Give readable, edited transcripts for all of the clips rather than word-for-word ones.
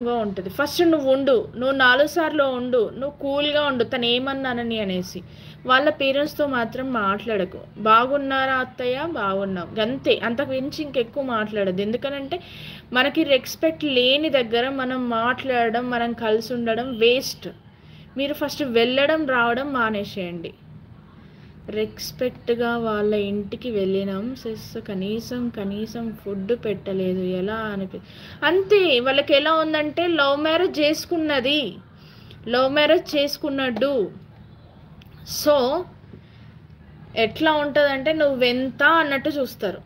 ఉంటది. ఫస్ట్ నువ్వుండు. నువ్వు 4 సార్లు ఉండు. నువ్వు కూల్‌గా ఉండు. తనేమన్నానని అనేసి. వాళ్ళ పేరెంట్స్‌తో మాత్రం మాట్లాడకు. బాగున్నారా అత్తయ్య? బాగున్నాం. గంతే. అంతకు మించి ఇంకెక్కువ మాట్లాడొద్దు. ఎందుకనంటే మనకి రెస్పెక్ట్ లేని దగ్గర మనం మాట్లాడడం, మనం కలిసుండడం వేస్ట్. మీరు ఫస్ట్ వెళ్ళడం, రావడం మానేసేయండి. రెస్పెక్ట్‌గా వాళ్ళ ఇంటికి వెళ్ళినాం. కనీసం ఫుడ్ పెట్టలేదు. ఎలా అంతే. వాళ్ళకెలా ఉందంటే లవ్ మ్యారేజ్ చేసుకున్నాడు. సో, ఎట్లా ఉంటదంటే నువ్వెంత అన్నట్టు చూస్తారు.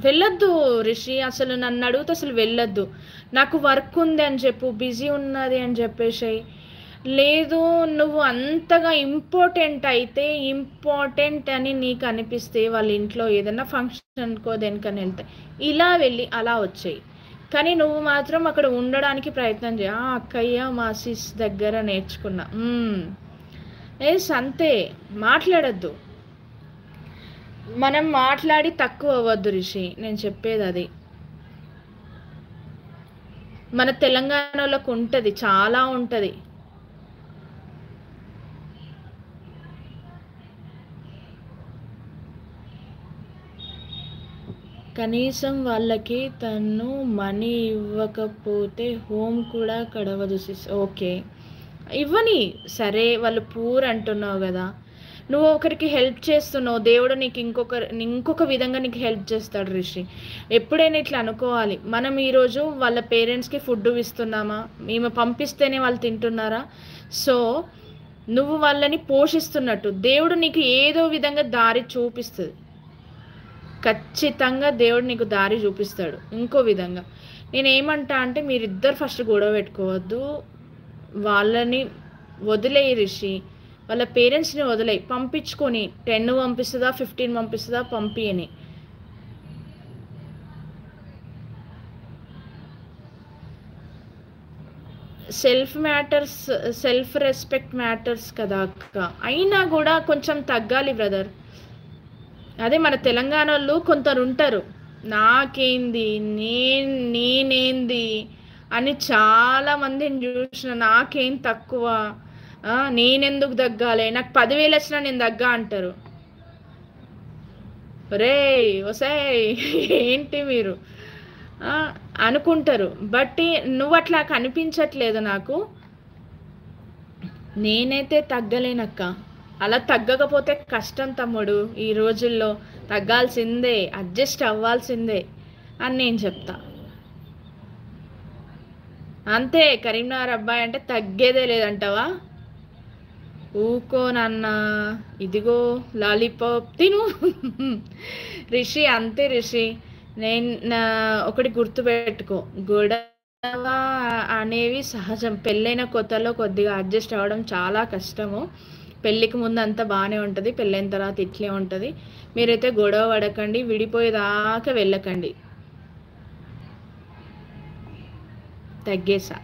వెళ్ళొద్దు రిషి. అసలు నన్నడిగితే అసలు వెళ్ళొద్దు. నాకు వర్క్ ఉంది అని చెప్పు. బిజీ ఉన్నది అని చెప్పేసేయి. లేదు, నువ్వు అంతగా ఇంపార్టెంట్ అని నీకు అనిపిస్తే వాళ్ళ ఇంట్లో ఏదైనా ఫంక్షన్‌కో దేనికన్నా ఎళ్తే ఇలా వెళ్ళి అలా వచ్చేయి. కానీ నువ్వు మాత్రం అక్కడ ఉండడానికి ప్రయత్నం చెయి. అక్కయ్య మా సిస్ దగ్గర నేర్చుకున్నా. ఎస్ అంతే. మాట్లాడొద్దు. మనం మాట్లాడి తక్కువ అవ్వద్దు రిషి. నేను చెప్పేది అది. మన తెలంగాణలోకి ఉంటది, చాలా ఉంటది. కనీసం వాళ్ళకి తను మనీ ఇవ్వకపోతే హోమ్ కూడా గడవదు సిస్. ఓకే, ఇవ్వని. సరే, వాళ్ళు పూర్ అంటున్నావు కదా. నువ్వు ఒకరికి హెల్ప్ చేస్తున్నావు, దేవుడు నీకు ఇంకొక విధంగా నీకు హెల్ప్ చేస్తాడు రిషి. ఎప్పుడైనా ఇట్లా అనుకోవాలి. మనం ఈరోజు వాళ్ళ పేరెంట్స్కి ఫుడ్ ఇస్తున్నామా? మేము పంపిస్తేనే వాళ్ళు తింటున్నారా? సో నువ్వు వాళ్ళని పోషిస్తున్నట్టు దేవుడు నీకు ఏదో విధంగా దారి చూపిస్తుంది. ఖచ్చితంగా దేవుడు నీకు దారి చూపిస్తాడు ఇంకో విధంగా. నేనేమంటా అంటే మీరిద్దరు ఫస్ట్ గొడవ పెట్టుకోవద్దు. వాళ్ళని వదిలేయి రిషి. వాళ్ళ పేరెంట్స్ని వదిలేయి. పంపించుకొని 10 పంపిస్తుందా 15 పంపిస్తుందా పంపియని. సెల్ఫ్ రెస్పెక్ట్ మ్యాటర్స్ కదా అక్క. అయినా కూడా కొంచెం తగ్గాలి బ్రదర్. అదే మన తెలంగాణ వాళ్ళు కొందరు ఉంటారు, నాకేంది, నేనేంది అని చాలా మందిని చూసిన. నాకేం తక్కువ, నేనెందుకు తగ్గాలి, నాకు 10,000 వచ్చినా నేను తగ్గా అంటారు. రే ఒసేయ్, ఏంటి మీరు అనుకుంటారు. బట్ నువ్వు అట్లా కనిపించట్లేదు నాకు. నేనైతే తగ్గలేనక్క. అలా తగ్గకపోతే కష్టం తమ్ముడు. ఈ రోజుల్లో తగ్గాల్సిందే, అడ్జస్ట్ అవ్వాల్సిందే అని నేను చెప్తా. అంతే. కరీంనగర్ అబ్బాయి అంటే తగ్గేదే లేదంటావా? ఊకో నాన్న, ఇదిగో లాలీపాప్ తిను. రిషి అంతే రిషి. నేను ఒకటి గుర్తుపెట్టుకో, గొడవ అనేవి సహజం. పెళ్ళైన కొత్తలో కొద్దిగా అడ్జస్ట్ అవ్వడం చాలా కష్టము. పెళ్ళికి ముందు అంతా బాగానే ఉంటుంది, పెళ్ళైన తర్వాత ఇట్లే ఉంటుంది. మీరైతే గొడవ పడకండి, విడిపోయేదాకా వెళ్ళకండి. తగ్గేసా.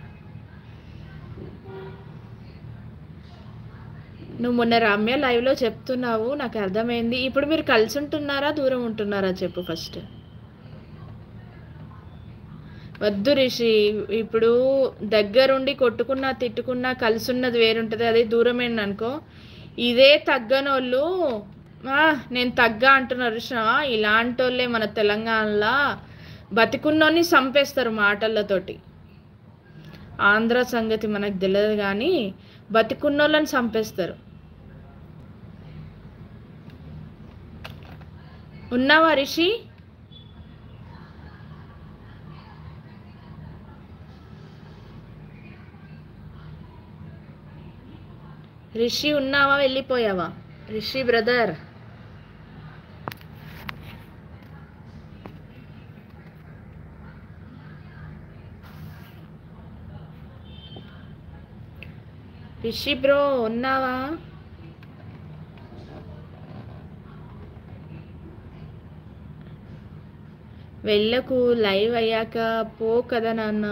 నువ్వు మొన్న రమ్య లైవ్లో చెప్తున్నావు, నాకు అర్థమైంది. ఇప్పుడు మీరు కలిసి ఉంటున్నారా, దూరం ఉంటున్నారా చెప్పు ఫస్ట్. వద్దు రిషి. ఇప్పుడు దగ్గరుండి కొట్టుకున్నా తిట్టుకున్నా కలిసి ఉన్నది వేరుంటుంది, అదే దూరమైన అనుకో. ఇదే తగ్గనోళ్ళు నేను తగ్గా అంటున్నారు రిషా. ఇలాంటి వాళ్ళే మన తెలంగాణలో బతికున్నోని చంపేస్తారు మాటలతోటి. ఆంధ్ర సంగతి మనకు తెలియదు కానీ బతికున్నోళ్ళని చంపేస్తారు. ఉన్నావా రిషి? రిషి ఉన్నావా, వెళ్ళిపోయావా? రిషి బ్రదర్, రిషి బ్రో ఉన్నావా? వెళ్ళకు, లైవ్ అయ్యాక పో కదా నాన్న.